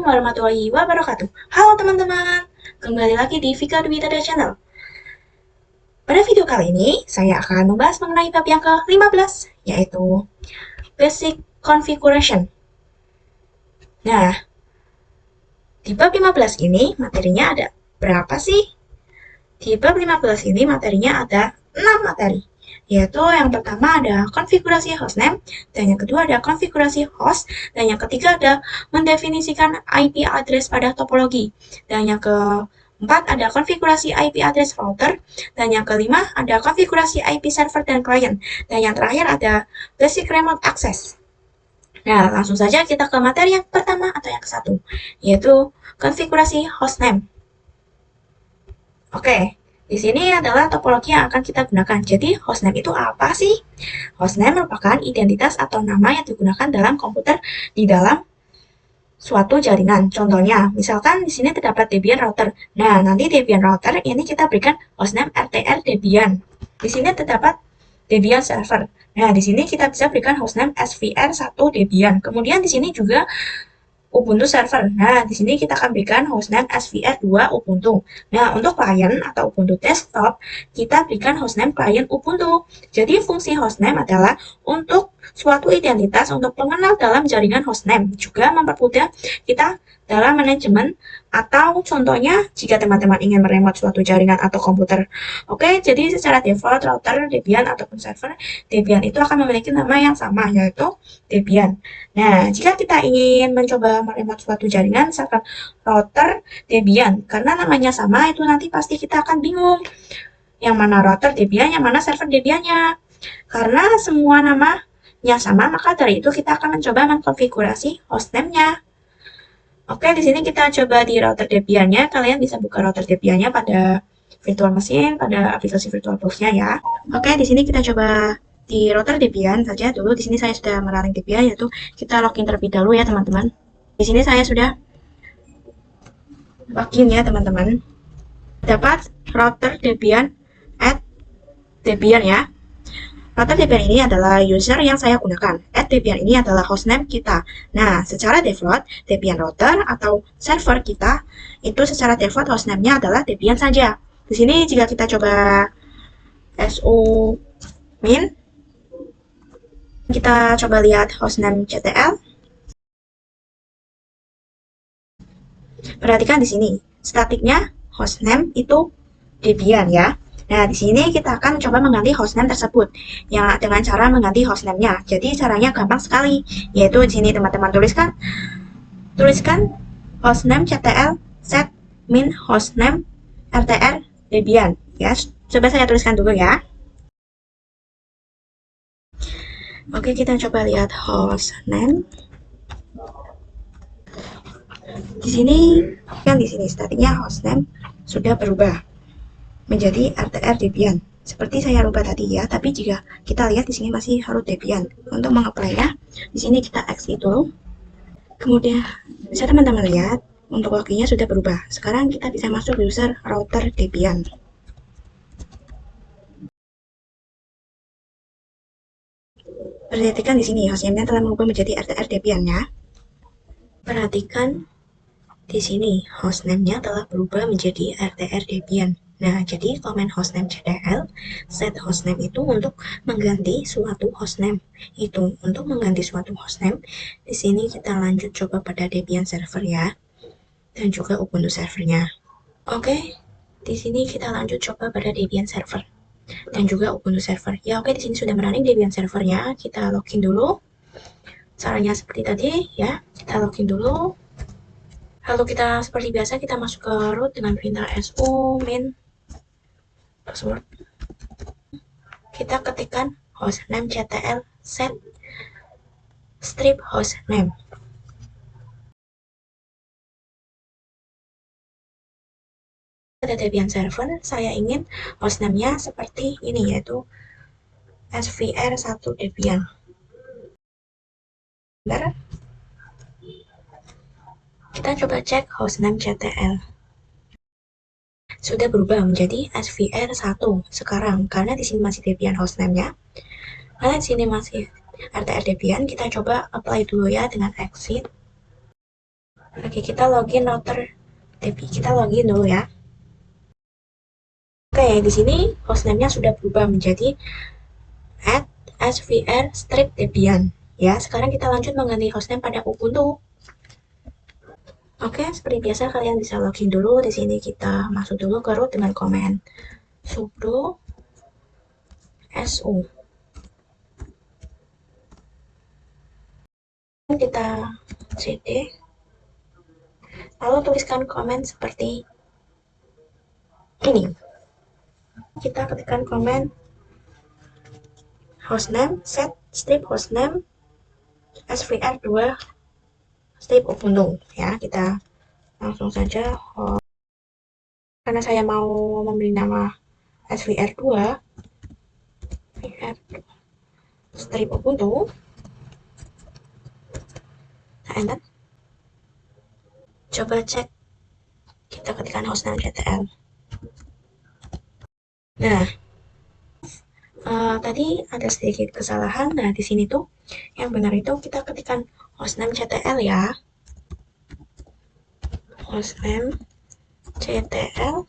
Assalamualaikum warahmatullahi wabarakatuh. Halo teman-teman, kembali lagi di Vika Dwi Tada Channel. Pada video kali ini, saya akan membahas mengenai bab yang ke-15, yaitu Basic Configuration. Nah, di bab 15 ini materinya ada berapa sih? Di bab 15 ini materinya ada 6 materi, yaitu yang pertama ada konfigurasi hostname, dan yang kedua ada konfigurasi host, dan yang ketiga ada mendefinisikan IP address pada topologi, dan yang keempat ada konfigurasi IP address router, dan yang kelima ada konfigurasi IP server dan client, dan yang terakhir ada basic remote access. Nah, langsung saja kita ke materi yang pertama atau yang ke-1, yaitu konfigurasi hostname. Oke, di sini adalah topologi yang akan kita gunakan. Jadi, hostname itu apa sih? Hostname merupakan identitas atau nama yang digunakan dalam komputer di dalam suatu jaringan. Contohnya, misalkan di sini terdapat Debian router. Nah, nanti Debian router ini kita berikan hostname RTR Debian. Di sini terdapat Debian server. Nah, di sini kita bisa berikan hostname SVR1 Debian. Kemudian di sini juga Ubuntu server. Nah, di sini kita akan berikan hostname SVR2 Ubuntu. Nah, untuk client atau Ubuntu desktop, kita berikan hostname client Ubuntu. Jadi, fungsi hostname adalah untuk suatu identitas untuk pengenal dalam jaringan hostname. Juga mempermudah kita dalam manajemen atau contohnya jika teman-teman ingin meremote suatu jaringan atau komputer. Oke, jadi secara default router Debian ataupun server Debian itu akan memiliki nama yang sama, yaitu Debian. Nah, jika kita ingin mencoba meremote suatu jaringan, misalkan router Debian, karena namanya sama, itu nanti pasti kita akan bingung. Yang mana router Debian, yang mana server Debiannya. Karena semua namanya sama, maka dari itu kita akan mencoba mengkonfigurasi hostname-nya. Oke, di sini kita coba di router Debian-nya. Kalian bisa buka router Debian-nya pada virtual machine, pada aplikasi VirtualBox-nya ya. Oke, di sini kita coba di router Debian saja dulu. Di sini saya sudah meraring Debian, yaitu kita login terlebih dahulu ya teman-teman. Di sini saya sudah login ya teman-teman. Dapat router Debian at Debian ya. Router Debian ini adalah user yang saya gunakan. Debian ini adalah hostname kita. Nah, secara default, Debian router atau server kita, itu secara default hostname-nya adalah Debian saja. Di sini jika kita coba su min, kita coba lihat hostname CTL. Perhatikan di sini, statiknya hostname itu Debian ya. Nah, di sini kita akan coba mengganti hostname tersebut yang dengan cara mengganti hostname-nya. Jadi caranya gampang sekali, yaitu di sini teman-teman tuliskan hostname CTL set min hostname RTR Debian ya. Coba saya tuliskan dulu ya. Oke, kita coba lihat hostname. Di sini kan di sini statiknya hostname sudah berubah menjadi RTR Debian. Seperti saya rubah tadi ya, tapi jika kita lihat di sini masih root Debian. Untuk mengapply-nya, di sini kita exit dulu. Kemudian bisa teman-teman lihat untuk loginnya sudah berubah. Sekarang kita bisa masuk user router Debian. Perhatikan di sini hostname-nya telah berubah menjadi RTR Debian ya. Perhatikan di sini hostname-nya telah berubah menjadi RTR Debian. Nah, jadi komen hostname CTL set hostname itu untuk mengganti suatu hostname. Itu untuk mengganti suatu hostname. Di sini kita lanjut coba pada Debian server ya, dan juga Ubuntu servernya. Oke, di sini kita lanjut coba pada Debian server dan juga Ubuntu server. Ya, oke, di sini sudah running Debian servernya. Kita login dulu. Caranya seperti tadi ya. Kita login dulu. Lalu kita seperti biasa kita masuk ke root dengan perintah su min password. Kita ketikkan hostname CTL set strip hostname. Pada Debian server, saya ingin hostname-nya seperti ini, yaitu SVR1 Debian. Bentar. Kita coba cek hostname CTL. Sudah berubah menjadi SVR1 sekarang, karena di sini masih Debian hostname-nya. Karena di sini masih RTR Debian, kita coba apply dulu ya dengan exit. Oke, kita login router TP. Kita login dulu ya. Oke, di sini hostname-nya sudah berubah menjadi @svr strip debian. Ya, sekarang kita lanjut mengganti hostname pada Ubuntu. Oke, seperti biasa kalian bisa login dulu. Di sini kita masuk dulu ke root dengan command sudo su. Kita cd, lalu tuliskan komen seperti ini. Kita ketikkan komen hostname set strip hostname svr2 strip ubuntu ya. Kita langsung saja karena saya mau memberi nama svr2 strip ubuntu. Nah, enter. Coba cek, kita ketikkan hostname ctl. Nah, tadi ada sedikit kesalahan. Nah, di sini tuh yang benar itu kita ketikkan hostname ctl ya. Hostname ctl,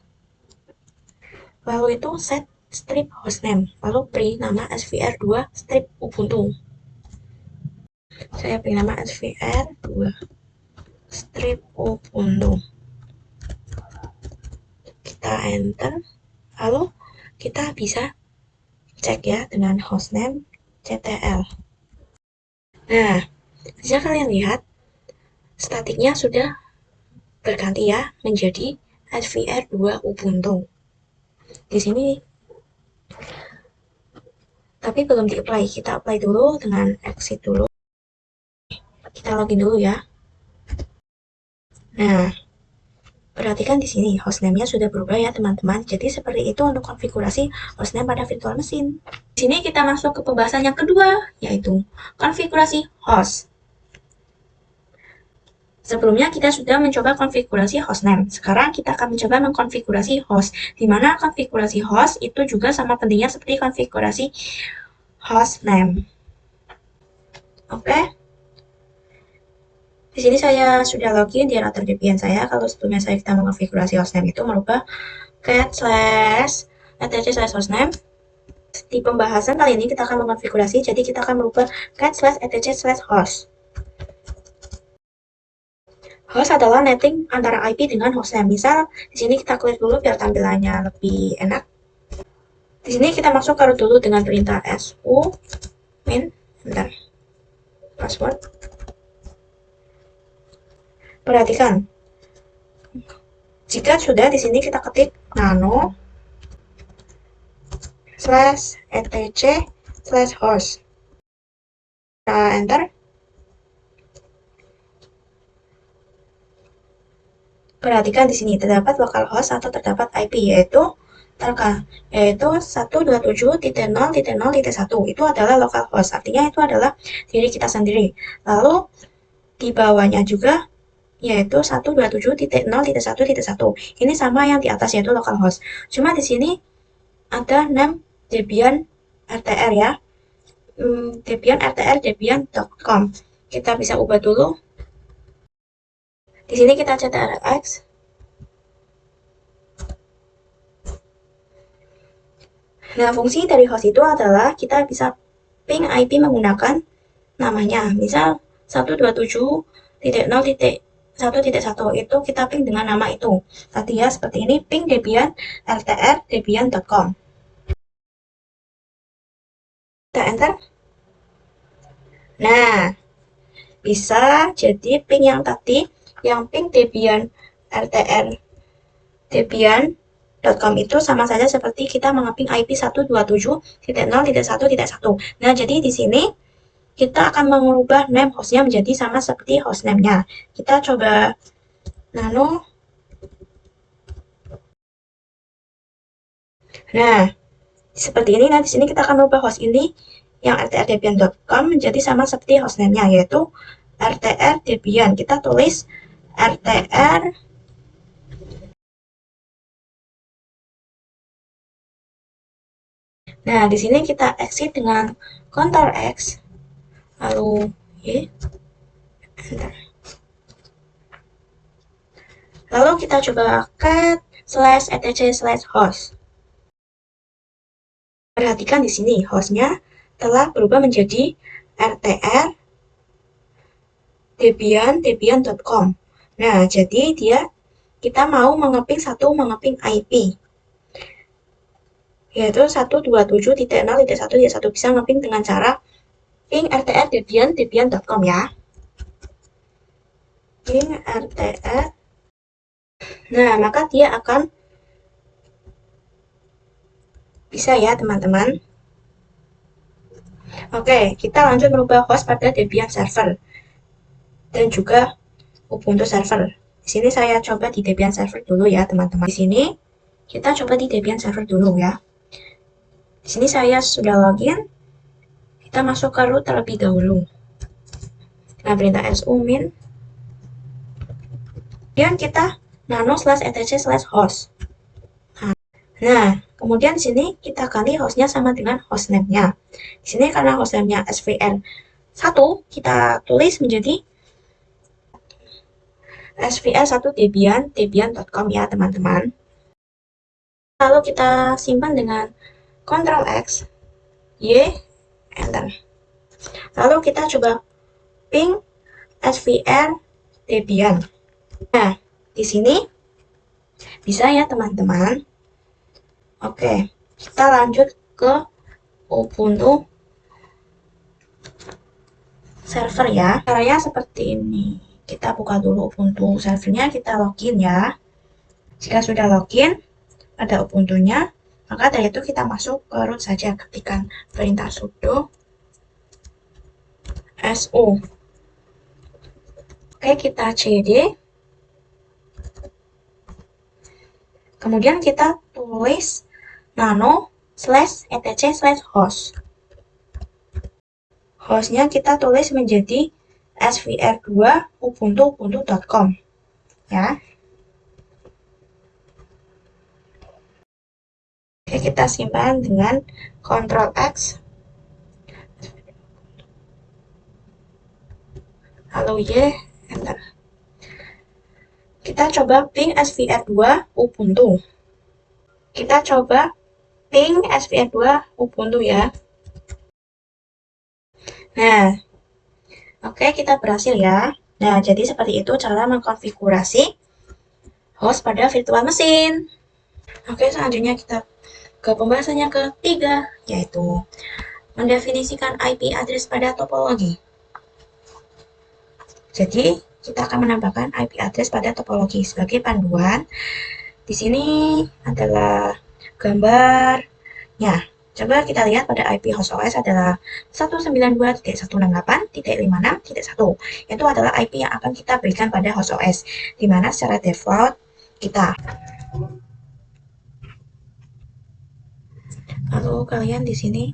lalu itu set strip hostname, lalu beri nama svr2 strip ubuntu. Saya beri nama svr2 strip ubuntu. Kita enter, lalu kita bisa cek ya dengan hostname ctl. Nah, bisa kalian lihat statiknya sudah berganti ya menjadi svr2 ubuntu. Di sini tapi belum di-apply. Kita apply dulu dengan exit dulu. Kita login dulu ya. Nah, perhatikan di sini hostname-nya sudah berubah ya teman-teman. Jadi seperti itu untuk konfigurasi hostname pada virtual machine. Di sini kita masuk ke pembahasan yang kedua, yaitu konfigurasi host. Sebelumnya kita sudah mencoba konfigurasi hostname. Sekarang kita akan mencoba mengkonfigurasi host, di mana konfigurasi host itu juga sama pentingnya seperti konfigurasi hostname. Oke. Di sini saya sudah login di router VPN saya. Kalau sebelumnya kita mengkonfigurasi hostname itu merubah cat/etc/hostname. Di pembahasan kali ini kita akan mengkonfigurasi, jadi kita akan merubah cat/etc/host. Host adalah netting antara IP dengan hostname. Misal di sini kita klik dulu biar tampilannya lebih enak. Di sini kita masuk ke root dulu dengan perintah su min enter password. Perhatikan, jika sudah di sini kita ketik nano/etc/host. Kita enter. Perhatikan di sini terdapat localhost atau terdapat IP yaitu 127.0.0.1 itu adalah localhost. Artinya itu adalah diri kita sendiri. Lalu di bawahnya juga yaitu 127.0.1.1. Ini sama yang di atas yaitu localhost. Cuma di sini ada name Debian RTR ya. Debian RTR debian.com. Kita bisa ubah dulu. Di sini kita ctrx. Nah, fungsi dari host itu adalah kita bisa ping IP menggunakan namanya. Misal 127.0.1.1 itu kita ping dengan nama itu. Tadi ya seperti ini, ping debian rtr debian.com. Kita enter. Nah, bisa jadi ping yang tadi, yang ping debian rtr debian.com itu sama saja seperti kita mengeping IP 127.0.1.1. Nah, jadi di sini kita akan mengubah name hostnya menjadi sama seperti hostname-nya. Kita coba nano. Nah, seperti ini. Nah, di sini kita akan merubah host ini yang rtrdebian.com menjadi sama seperti hostname-nya, yaitu rtrdebian. Kita tulis rtr. Nah, di sini kita exit dengan Ctrl X, lalu Y, enter. Lalu kita coba cat/etc/host. Perhatikan di sini, hostnya telah berubah menjadi rtr debian.com. Nah, jadi kita mau mengeping IP, yaitu 127.0.1.1 bisa ngeping dengan cara ping rtr debian.com ya. Ping rtr. Nah, maka dia akan bisa ya, teman-teman. Oke, kita lanjut merubah host pada Debian server dan juga Ubuntu server. Di sini saya coba di Debian server dulu ya, teman-teman. Di sini kita coba di Debian server dulu ya. Di sini saya sudah login. Kita masuk ke root terlebih dahulu. Dengan perintah su min. Kemudian kita nano/etc/host. Nah, kemudian di sini kita ganti hostnya sama dengan hostname-nya. Di sini karena hostname-nya svr1, kita tulis menjadi svr1 debian.com ya, teman-teman. Lalu kita simpan dengan Ctrl X, Y, Enter. Lalu kita coba ping svr debian. Nah, di sini bisa ya, teman-teman. Oke, kita lanjut ke Ubuntu server ya. Caranya seperti ini. Kita buka dulu Ubuntu servernya, kita login ya. Jika sudah login, ada Ubuntunya, maka dari itu kita masuk ke root saja, ketikkan perintah sudo su. Oke, kita cd. Kemudian kita tulis nano/etc/host. Hostnya kita tulis menjadi svr2 ubuntu.com ya. Oke, kita simpan dengan Ctrl X. Lalu Y, Enter. Kita coba ping svr2 ubuntu. Kita coba ping svr2 ubuntu ya. Nah, oke, kita berhasil ya. Nah, jadi seperti itu cara mengkonfigurasi host pada virtual mesin. Oke, selanjutnya kita ke pembahasannya ketiga, yaitu mendefinisikan IP address pada topologi. Jadi, kita akan menambahkan IP address pada topologi sebagai panduan. Di sini adalah gambarnya. Coba kita lihat pada IP host OS adalah 192.168.56.1. Itu adalah IP yang akan kita berikan pada host OS, di mana secara default kita. Lalu kalian di sini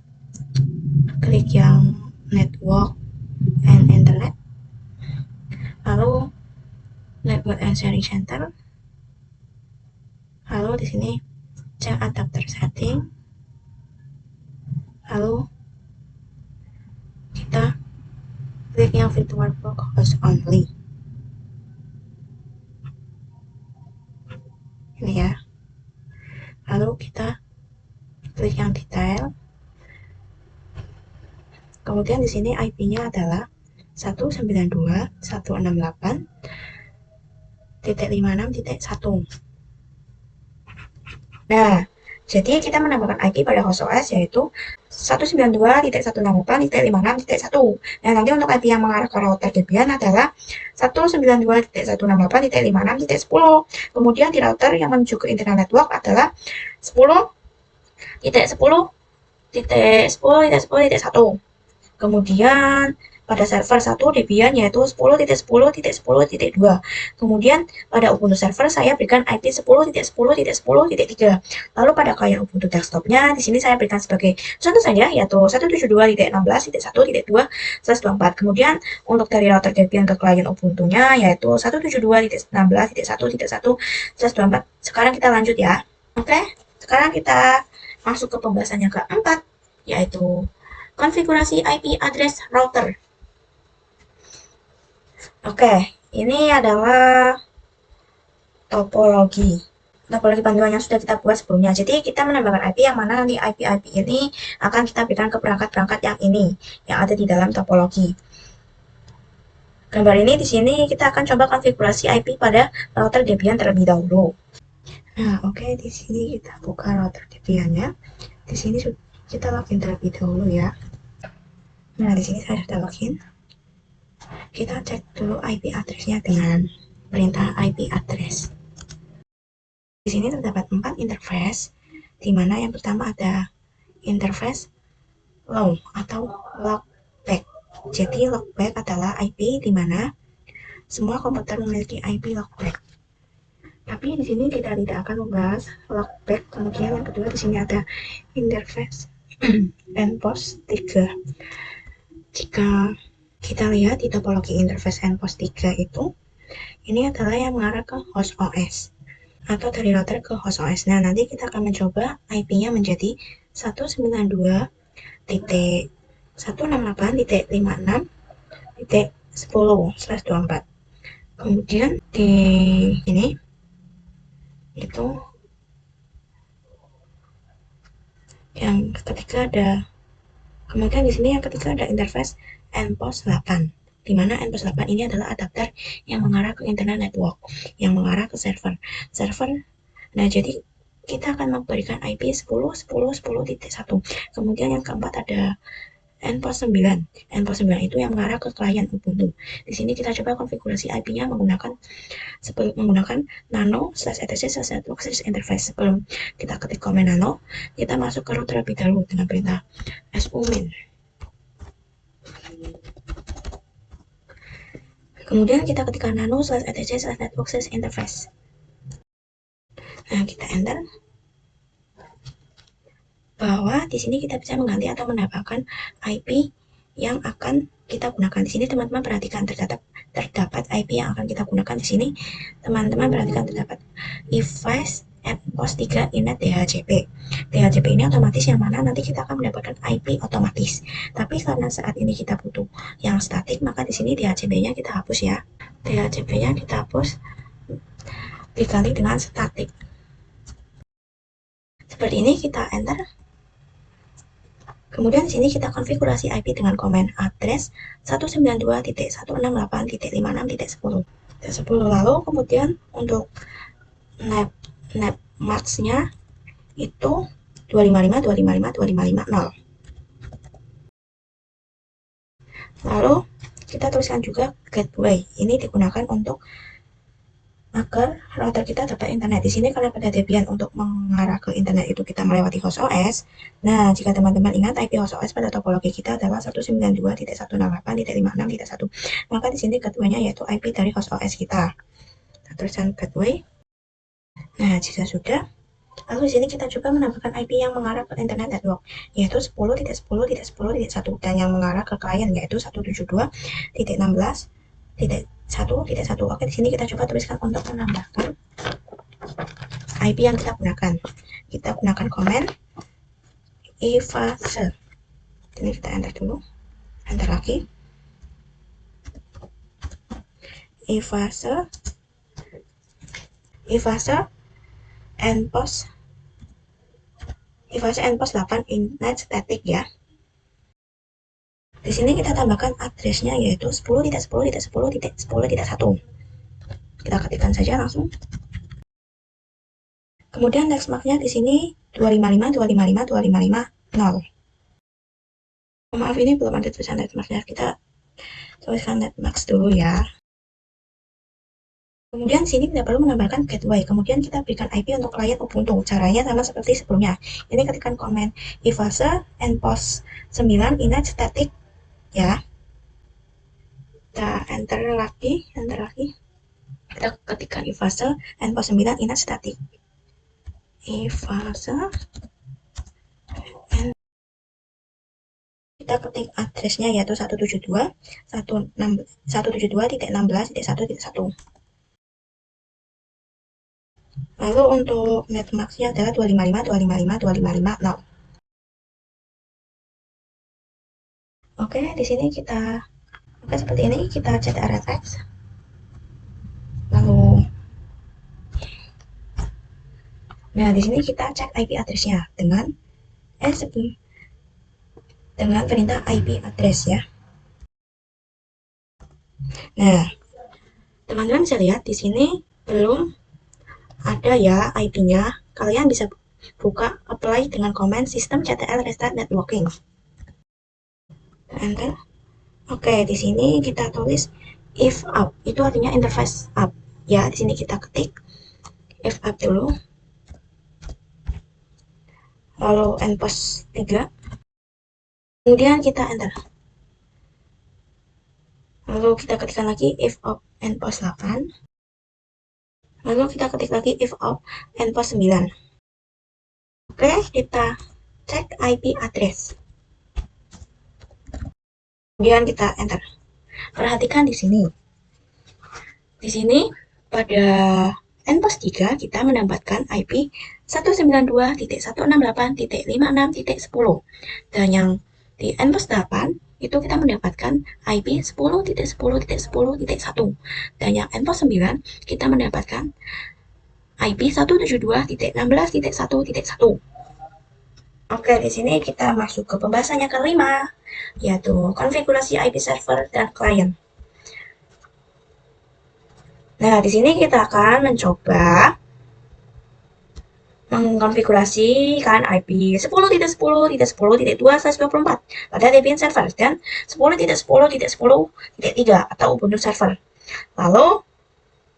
klik yang network and internet. Lalu network and sharing center. Lalu di sini cek adapter setting. Lalu kita klik yang virtualbox host only. Ini ya. Lalu kita klik yang detail. Kemudian di sini IP-nya adalah 192.168.56.1. Nah, jadi kita menambahkan IP pada host OS yaitu 192.168.56.1. Nah, nanti untuk IP yang mengarah ke router Debian adalah 192.168.56.10. Kemudian di router yang menuju ke internal network adalah 10.10.10.10.1. Kemudian pada server 1 Debian yaitu 10.10.10.2. Kemudian pada Ubuntu server saya berikan IP 10.10.10.3. Lalu pada klien Ubuntu desktopnya di sini saya berikan sebagai contoh saja yaitu 172.16.1.2/24. Kemudian untuk dari router Debian ke klien Ubuntunya yaitu 172.16.1.1/24. Sekarang kita lanjut ya. Oke, sekarang kita masuk ke pembahasan yang keempat, yaitu konfigurasi IP address router. Oke, ini adalah topologi. Topologi panduan yang sudah kita buat sebelumnya. Jadi kita menambahkan IP yang mana nanti IP-IP ini akan kita berikan ke perangkat-perangkat yang ini yang ada di dalam topologi. Gambar ini di sini kita akan coba konfigurasi IP pada router Debian terlebih dahulu. Nah, oke, di sini kita buka router Debian-nya. Di sini kita login terlebih dahulu ya. Nah, di sini saya sudah login. Kita cek dulu IP address-nya dengan perintah IP address. Di sini terdapat 4 interface, di mana yang pertama ada interface low atau logback. Jadi logback adalah IP di mana semua komputer memiliki IP logback. Tapi di sini kita tidak akan membahas logback. Kemudian yang kedua di sini ada interface endpost 3. Jika kita lihat di topologi interface endpost 3 itu, ini adalah yang mengarah ke host OS atau dari router ke host OS. Nah, nanti kita akan mencoba IP-nya menjadi 192.168.56.10/24. Kemudian di ini itu yang ketiga ada, kemudian di sini yang ketiga ada interface endpost 8, di mana endpost 8 ini adalah adapter yang mengarah ke internet network, yang mengarah ke server. Nah, jadi kita akan memberikan IP 10.10.10.1. Kemudian yang keempat ada endpost 9. Endpost 9 itu yang mengarah ke klien Ubuntu. Di sini kita coba konfigurasi IP-nya menggunakan nano/etc/network/interface. Sebelum kita ketik komen nano, kita masuk ke root terlebih dahulu dengan perintah sumin. Kemudian kita ketikkan nano/etc/network/interface. Nah, kita enter. Bahwa di sini kita bisa mengganti atau menambahkan IP yang akan kita gunakan. Di sini teman-teman perhatikan terdapat IP yang akan kita gunakan. Di sini teman-teman perhatikan terdapat device endpost 3 inet DHCP. DHCP ini otomatis yang mana nanti kita akan mendapatkan IP otomatis. Tapi karena saat ini kita butuh yang statik, maka di sini DHCP-nya kita hapus ya. DHCP-nya kita hapus diganti dengan statik. Seperti ini, kita enter. Kemudian di sini kita konfigurasi IP dengan komen address 192.168.56.10. Lalu kemudian untuk netmask-nya itu 255.255.255.0. Lalu kita tuliskan juga gateway. Ini digunakan untuk agar router kita dapat internet. Di sini karena pada Debian untuk mengarah ke internet itu kita melewati host OS. Nah, jika teman-teman ingat IP host OS pada topologi kita adalah 192.168.56.1. Maka di sini gateway-nya yaitu IP dari host OS kita. Kita tuliskan gateway. Nah, jika sudah, lalu di sini kita coba menambahkan IP yang mengarah ke internet network, yaitu 10.10.10.1, dan yang mengarah ke klien yaitu 172.16.1.1. Oke, di sini kita coba tuliskan untuk menambahkan IP yang kita gunakan. Kita gunakan komen evase. Ini kita enter dulu. Enter lagi. Evase endpost 8 inet static ya. Di sini kita tambahkan address-nya yaitu 10.10.10.10.1. Kita ketikkan saja langsung. Kemudian next mark-nya di sini 255.255.255.0. Maaf, ini belum ada tulisan netmask-nya. Kita tuliskan netmask dulu ya. Kemudian sini tidak perlu menambahkan gateway. Kemudian kita berikan IP untuk klien Ubuntu. Caranya sama seperti sebelumnya. Ini ketikkan komen evase endpost 9 inet static ya. Kita enter lagi. Kita ketikkan evase endpost 9 inet static. Evase, kita ketik address-nya yaitu 172.168.16.1.1. Lalu untuk netmask-nya adalah 255.255.255.0. Oke, di sini kita seperti ini, kita ctrlx. Lalu Nah, di sini kita cek IP address-nya dengan perintah IP address ya. Nah, teman-teman bisa lihat di sini belum ada ya IP-nya. Kalian bisa buka apply dengan komen sistem CTL restart networking. Enter. Oke, di sini kita tulis if up, itu artinya interface up. Ya, di sini kita ketik if up dulu. Lalu endpost 3. Kemudian kita enter. Lalu kita ketikkan lagi if up endpost 8. Lalu kita ketik lagi if up endpost 9. Oke, kita cek IP address. Kemudian kita enter. Perhatikan di sini. Di sini pada endpost 3 kita mendapatkan IP 192.168.56.10 dan yang di endpost 8 itu kita mendapatkan IP 10.10.10.1 dan yang endpost 9 kita mendapatkan IP 172.16.1.1. Oke, di sini kita masuk ke pembahasan yang kelima, yaitu konfigurasi IP server dan klien. Nah, di sini kita akan mencoba mengkonfigurasikan IP 10.10.10.2/24 pada Debian server dan 10.10.10.3 atau Ubuntu server. Lalu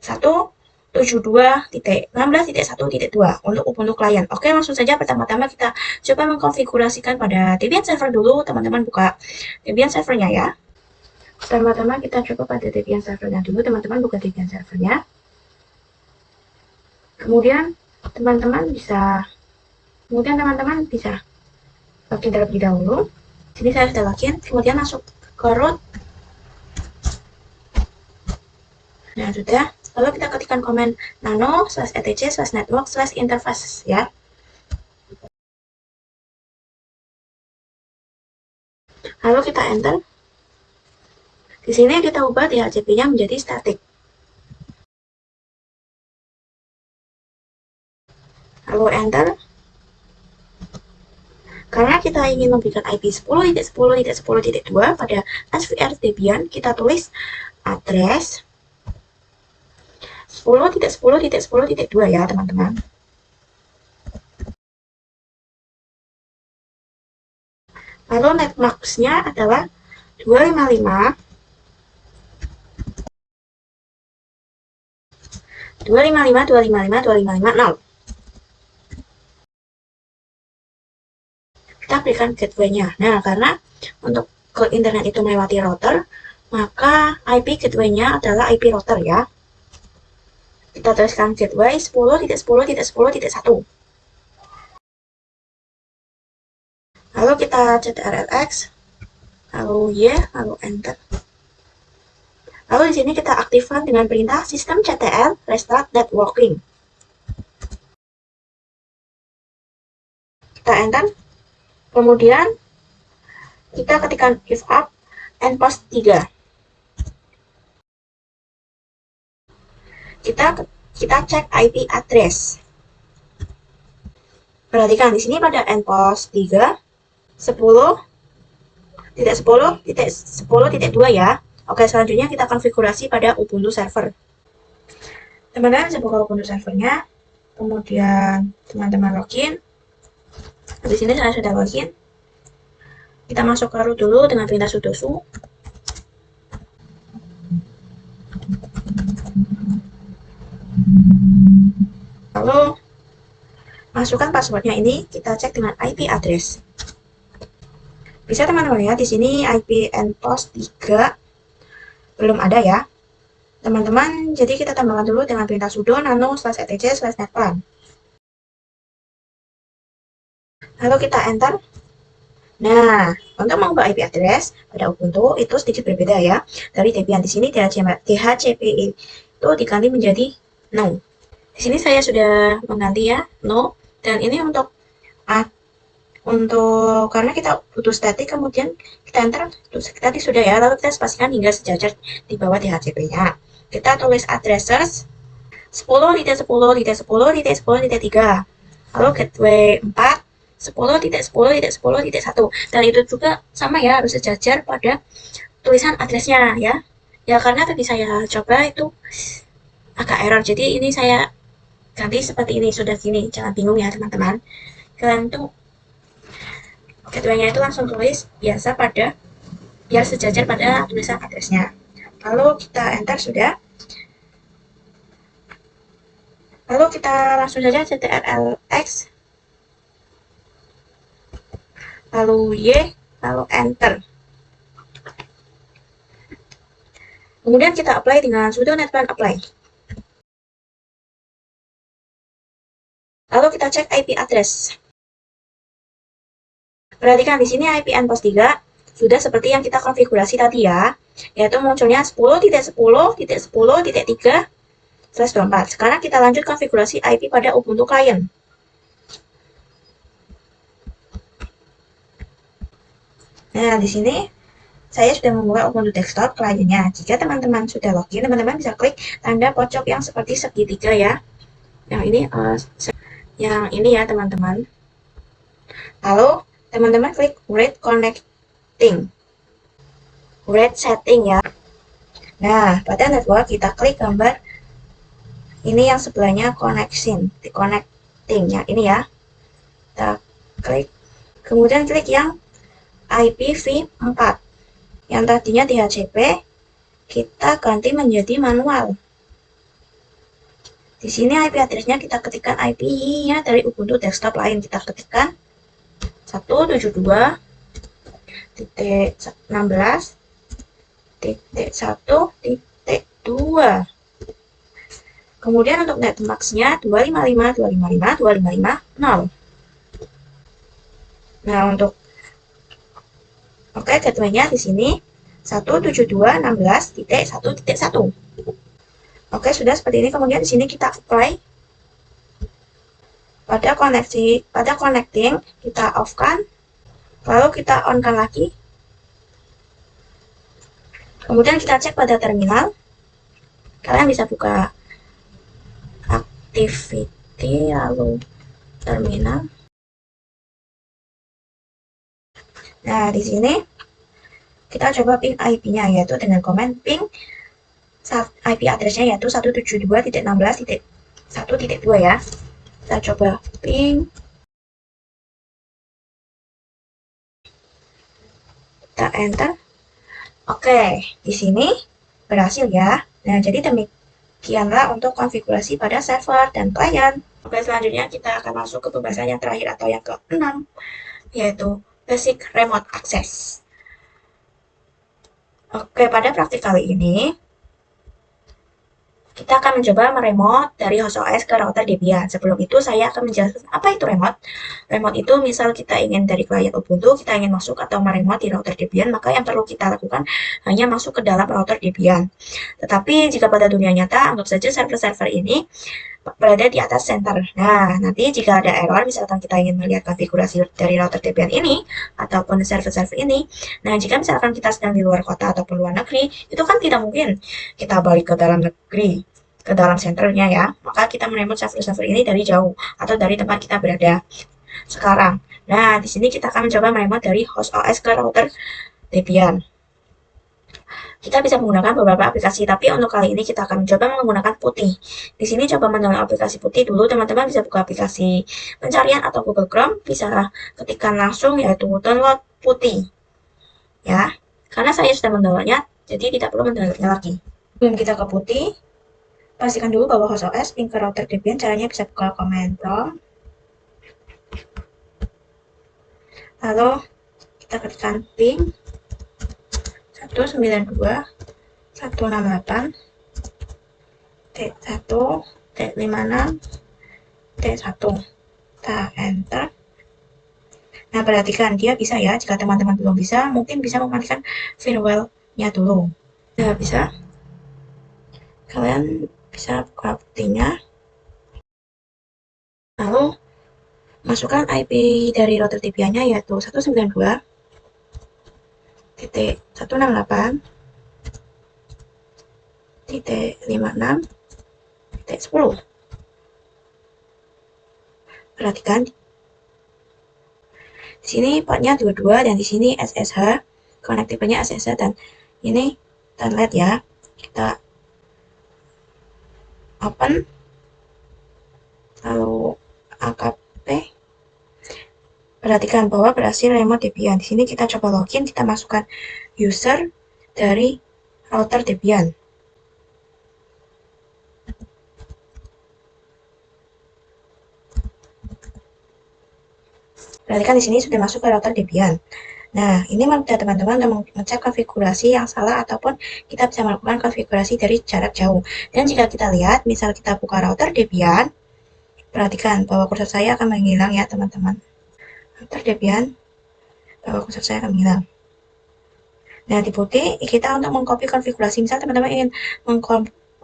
172.16.1.2 untuk Ubuntu klien. Oke, langsung saja pertama-tama kita coba mengkonfigurasikan pada Debian server dulu. Teman-teman buka Debian servernya ya. Pertama-tama kita coba pada Debian servernya dulu. Teman-teman buka Debian servernya. Kemudian teman-teman bisa login terlebih dahulu. Sini saya sudah login, kemudian masuk ke root. Nah, sudah. Lalu kita ketikkan komen nano/etc/network/interface ya. Lalu kita enter. Di sini kita ubah DHCP-nya menjadi static. Lalu enter. Karena kita ingin memberikan IP 10.10.10.2 pada SVR Debian, kita tulis address 10.10.10.2 ya, teman-teman. Lalu netmask-nya adalah 255.255.255.255.0. Kita berikan gateway-nya. Nah, karena untuk ke internet itu melewati router, maka IP gateway-nya adalah IP router ya. Kita tuliskan gateway 10.10.10.1. Lalu kita ctrlx, lalu y, lalu enter. Lalu di sini kita aktifkan dengan perintah sistem CTL restart networking. Kita enter. Kemudian kita ketikkan if up endpost 3. Kita cek IP address. Perhatikan di sini pada endpost 3 10.10.10.2 ya. Oke, selanjutnya kita konfigurasi pada Ubuntu server. Teman-teman bisa buka Ubuntu servernya, kemudian teman-teman login. Di sini saya sudah login. Kita masuk ke root dulu dengan perintah sudo su. Lalu masukkan passwordnya ini, kita cek dengan IP address. Bisa teman-teman lihat di sini IP endpost 3 belum ada ya. Teman-teman, jadi kita tambahkan dulu dengan perintah sudo nano/etc/netplan. Lalu kita enter. Nah, untuk mengubah IP address pada Ubuntu itu sedikit berbeda ya. Dari Debian di sini DHCP itu diganti menjadi no. Di sini saya sudah mengganti ya, no. Dan ini untuk karena kita butuh static, kemudian kita enter, tadi sudah ya, lalu kita spasikan hingga sejajar di bawah DHCP-nya. Kita tulis addresses 10.10.10.10.3. Lalu gateway 4, 10.10.10.1. Dan itu juga sama ya, harus sejajar pada tulisan addressnya ya. Ya karena tadi saya coba itu agak error, jadi ini saya ganti seperti ini, sudah gini, jangan bingung ya teman-teman. Kalian tuh gateway-nya itu langsung tulis biasa pada, biar sejajar pada tulisan addressnya. Lalu kita enter sudah. Lalu kita langsung saja ctrl-x, lalu Y, lalu enter. Kemudian kita apply dengan sudo netplan apply. Lalu kita cek IP address. Perhatikan di sini IP endpost 3 sudah seperti yang kita konfigurasi tadi ya, yaitu munculnya 10.10.10.3/24. Sekarang kita lanjut konfigurasi IP pada Ubuntu client. Nah, di sini saya sudah membuka Ubuntu desktop kliennya. Jika teman-teman sudah login, teman-teman bisa klik tanda pojok yang seperti segitiga ya. Yang ini ya teman-teman. Lalu teman-teman klik Read Connecting, Read Setting ya. Nah, pada network kita klik gambar ini yang sebelahnya Connection, di Connecting ya, ini ya. Kita klik, kemudian klik yang IPv4. Yang tadinya DHCP, kita ganti menjadi manual. Di sini IP address-nya kita ketikkan IP-nya dari Ubuntu desktop lain. Kita ketikkan 172.16.1.2. Kemudian untuk netmax-nya 255.255.255.0. Nah, untuk gateway-nya di sini 172.16.1.1. Oke, sudah seperti ini. Kemudian di sini kita apply. Pada connecting kita off-kan, lalu kita on-kan lagi. Kemudian kita cek pada terminal. Kalian bisa buka activity lalu terminal. Nah, di sini kita coba ping IP-nya, yaitu dengan komen ping IP address-nya yaitu 172.16.1.2 ya. Kita coba ping. Kita enter. Oke, di sini berhasil ya. Nah, jadi demikianlah untuk konfigurasi pada server dan klien. Oke, selanjutnya kita akan masuk ke pembahasan yang terakhir atau yang ke-6, yaitu Basic Remote Access. Oke, pada praktik kali ini, kita akan mencoba meremote dari host OS ke router Debian. Sebelum itu, saya akan menjelaskan apa itu remote. Remote itu misal kita ingin dari klien Ubuntu, kita ingin masuk atau meremote di router Debian, maka yang perlu kita lakukan hanya masuk ke dalam router Debian. Tetapi jika pada dunia nyata, anggap saja server-server ini berada di atas center. Nah, nanti jika ada error, misalkan kita ingin melihat konfigurasi dari router Debian ini, ataupun server-server ini, nah jika misalkan kita sedang di luar kota ataupun luar negeri, itu kan tidak mungkin kita balik ke dalam negeri, ke dalam senternya ya, maka kita meremote server-server ini dari jauh, atau dari tempat kita berada sekarang. Nah, di sini kita akan mencoba meremote dari host OS ke router Debian. Kita bisa menggunakan beberapa aplikasi, tapi untuk kali ini kita akan mencoba menggunakan Putih. Di sini coba mendownload aplikasi Putih dulu, teman-teman bisa buka aplikasi pencarian atau Google Chrome, bisa ketikkan langsung yaitu download Putih. Ya, karena saya sudah mendownloadnya, jadi tidak perlu mendownloadnya lagi. Sebelum kita ke Putih, pastikan dulu bahwa host OS ping ke router Debian, caranya bisa buka command prompt. Lalu kita ketikkan ping 192.168.1.56.1. Kita enter. Nah, perhatikan dia bisa ya. Jika teman-teman belum bisa, mungkin bisa mematikan firewall-nya dulu. Nah, bisa. Kalian bisa buka buktinya. Lalu masukkan IP dari router Debian-nya yaitu 192.168.56.10. Perhatikan, di sini portnya dua-dua dan di sini SSH, konektifernya SSH dan ini kita lihat ya. Kita open, lalu AKP. Perhatikan bahwa berhasil remote Debian. Di sini kita coba login, kita masukkan user dari router Debian. Perhatikan di sini sudah masuk ke router Debian. Nah, ini mudah teman-teman untuk mengecek konfigurasi yang salah ataupun kita bisa melakukan konfigurasi dari jarak jauh. Dan jika kita lihat, misal kita buka router Debian, perhatikan bahwa kursor saya akan menghilang ya teman-teman. Router Debian, bahwa kursor saya akan menghilang. Nah, di putih kita untuk mengcopy konfigurasi. Misal teman-teman ingin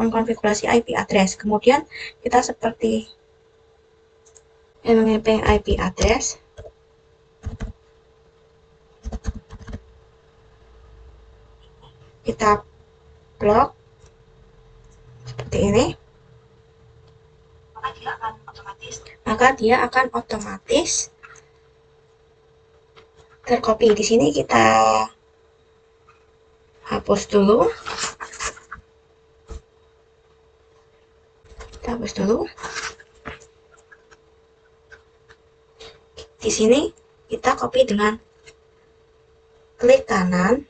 mengkonfigurasi IP address, kemudian kita seperti memapping IP address. Kita blok seperti ini, maka dia akan otomatis tercopy. Di sini kita hapus dulu. Di sini kita copy dengan klik kanan,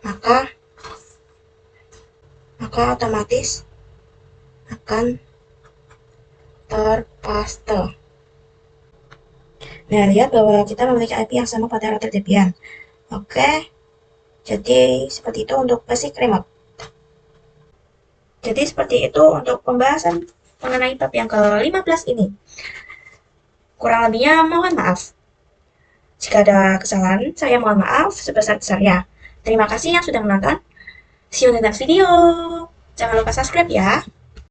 maka otomatis akan terpaste. Nah, lihat bahwa kita memiliki IP yang sama pada router Debian. Oke, jadi seperti itu untuk basic remote. Jadi seperti itu untuk pembahasan mengenai bab yang ke-15 ini. Kurang lebihnya mohon maaf. Jika ada kesalahan, saya mohon maaf sebesar-besarnya. Terima kasih yang sudah menonton. See you in the next video. Jangan lupa subscribe ya.